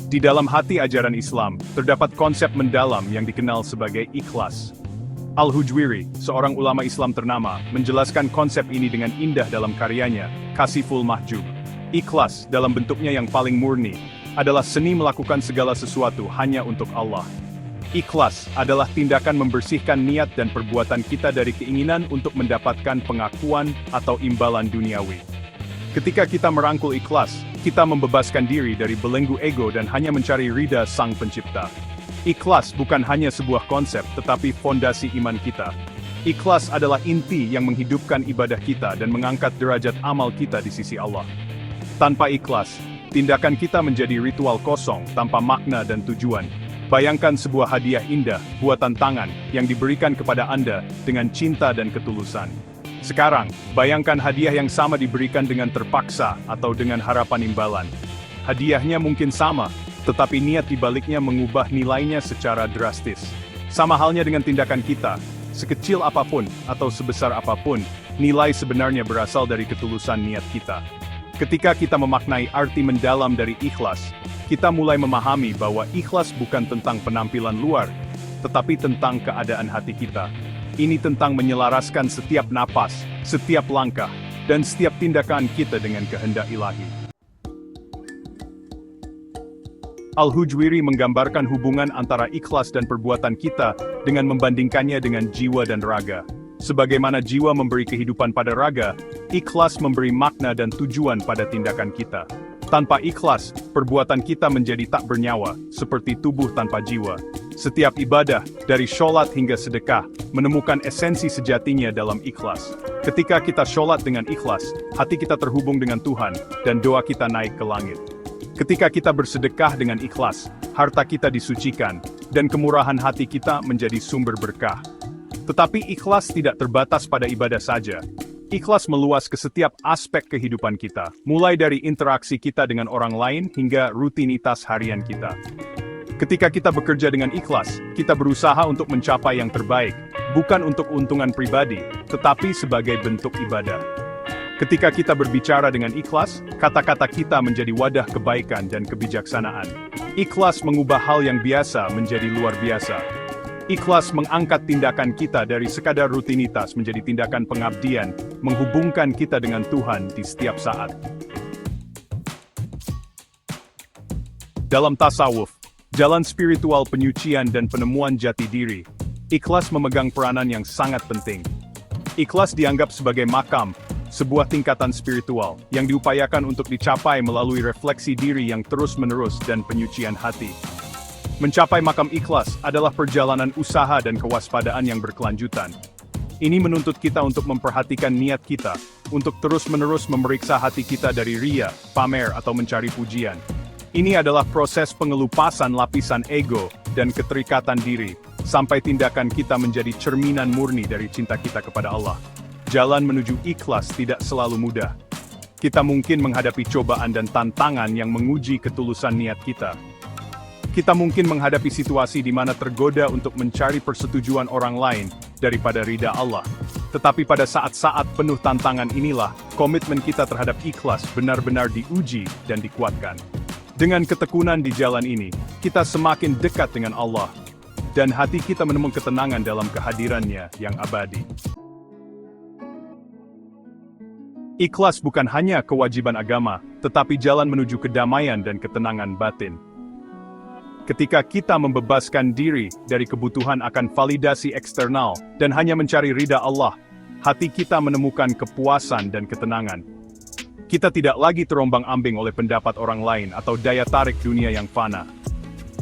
Di dalam hati ajaran Islam, terdapat konsep mendalam yang dikenal sebagai ikhlas. Al-Hujwiri, seorang ulama Islam ternama, menjelaskan konsep ini dengan indah dalam karyanya, Kasiful Mahjub. Ikhlas, dalam bentuknya yang paling murni, adalah seni melakukan segala sesuatu hanya untuk Allah. Ikhlas adalah tindakan membersihkan niat dan perbuatan kita dari keinginan untuk mendapatkan pengakuan atau imbalan duniawi. Ketika kita merangkul ikhlas, kita membebaskan diri dari belenggu ego dan hanya mencari ridha Sang Pencipta. Ikhlas bukan hanya sebuah konsep, tetapi fondasi iman kita. Ikhlas adalah inti yang menghidupkan ibadah kita dan mengangkat derajat amal kita di sisi Allah. Tanpa ikhlas, tindakan kita menjadi ritual kosong tanpa makna dan tujuan. Bayangkan sebuah hadiah indah, buatan tangan, yang diberikan kepada Anda dengan cinta dan ketulusan. Sekarang, bayangkan hadiah yang sama diberikan dengan terpaksa atau dengan harapan imbalan. Hadiahnya mungkin sama, tetapi niat di baliknya mengubah nilainya secara drastis. Sama halnya dengan tindakan kita, sekecil apapun atau sebesar apapun, nilai sebenarnya berasal dari ketulusan niat kita. Ketika kita memaknai arti mendalam dari ikhlas, kita mulai memahami bahwa ikhlas bukan tentang penampilan luar, tetapi tentang keadaan hati kita. Ini tentang menyelaraskan setiap napas, setiap langkah, dan setiap tindakan kita dengan kehendak ilahi. Al-Hujwiri menggambarkan hubungan antara ikhlas dan perbuatan kita dengan membandingkannya dengan jiwa dan raga. Sebagaimana jiwa memberi kehidupan pada raga, ikhlas memberi makna dan tujuan pada tindakan kita. Tanpa ikhlas, perbuatan kita menjadi tak bernyawa, seperti tubuh tanpa jiwa. Setiap ibadah, dari sholat hingga sedekah, menemukan esensi sejatinya dalam ikhlas. Ketika kita sholat dengan ikhlas, hati kita terhubung dengan Tuhan, dan doa kita naik ke langit. Ketika kita bersedekah dengan ikhlas, harta kita disucikan, dan kemurahan hati kita menjadi sumber berkah. Tetapi ikhlas tidak terbatas pada ibadah saja. Ikhlas meluas ke setiap aspek kehidupan kita, mulai dari interaksi kita dengan orang lain hingga rutinitas harian kita. Ketika kita bekerja dengan ikhlas, kita berusaha untuk mencapai yang terbaik, bukan untuk keuntungan pribadi, tetapi sebagai bentuk ibadah. Ketika kita berbicara dengan ikhlas, kata-kata kita menjadi wadah kebaikan dan kebijaksanaan. Ikhlas mengubah hal yang biasa menjadi luar biasa. Ikhlas mengangkat tindakan kita dari sekadar rutinitas menjadi tindakan pengabdian, menghubungkan kita dengan Tuhan di setiap saat. Dalam tasawuf, jalan spiritual penyucian dan penemuan jati diri, ikhlas memegang peranan yang sangat penting. Ikhlas dianggap sebagai makam, sebuah tingkatan spiritual, yang diupayakan untuk dicapai melalui refleksi diri yang terus-menerus dan penyucian hati. Mencapai makam ikhlas adalah perjalanan usaha dan kewaspadaan yang berkelanjutan. Ini menuntut kita untuk memperhatikan niat kita, untuk terus-menerus memeriksa hati kita dari ria, pamer atau mencari pujian. Ini adalah proses pengelupasan lapisan ego dan keterikatan diri, sampai tindakan kita menjadi cerminan murni dari cinta kita kepada Allah. Jalan menuju ikhlas tidak selalu mudah. Kita mungkin menghadapi cobaan dan tantangan yang menguji ketulusan niat kita. Kita mungkin menghadapi situasi di mana tergoda untuk mencari persetujuan orang lain daripada ridha Allah. Tetapi pada saat-saat penuh tantangan inilah, komitmen kita terhadap ikhlas benar-benar diuji dan dikuatkan. Dengan ketekunan di jalan ini, kita semakin dekat dengan Allah, dan hati kita menemukan ketenangan dalam kehadirannya yang abadi. Ikhlas bukan hanya kewajiban agama, tetapi jalan menuju kedamaian dan ketenangan batin. Ketika kita membebaskan diri dari kebutuhan akan validasi eksternal dan hanya mencari ridha Allah, hati kita menemukan kepuasan dan ketenangan. Kita tidak lagi terombang-ambing oleh pendapat orang lain atau daya tarik dunia yang fana.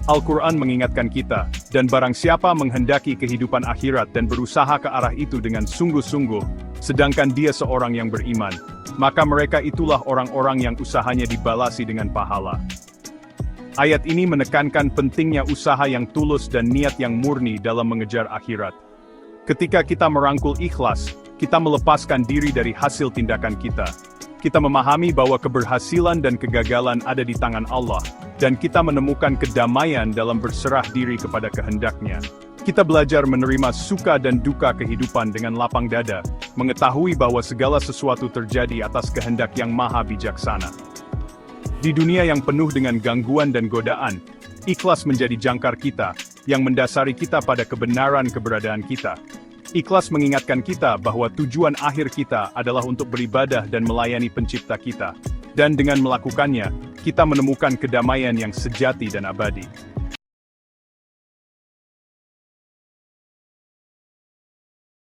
Al-Quran mengingatkan kita, dan barang siapa menghendaki kehidupan akhirat dan berusaha ke arah itu dengan sungguh-sungguh, sedangkan dia seorang yang beriman, maka mereka itulah orang-orang yang usahanya dibalasi dengan pahala. Ayat ini menekankan pentingnya usaha yang tulus dan niat yang murni dalam mengejar akhirat. Ketika kita merangkul ikhlas, kita melepaskan diri dari hasil tindakan kita. Kita memahami bahwa keberhasilan dan kegagalan ada di tangan Allah, dan kita menemukan kedamaian dalam berserah diri kepada kehendak-Nya. Kita belajar menerima suka dan duka kehidupan dengan lapang dada, mengetahui bahwa segala sesuatu terjadi atas kehendak yang maha bijaksana. Di dunia yang penuh dengan gangguan dan godaan, ikhlas menjadi jangkar kita, yang mendasari kita pada kebenaran keberadaan kita. Ikhlas mengingatkan kita bahwa tujuan akhir kita adalah untuk beribadah dan melayani pencipta kita. Dan dengan melakukannya, kita menemukan kedamaian yang sejati dan abadi.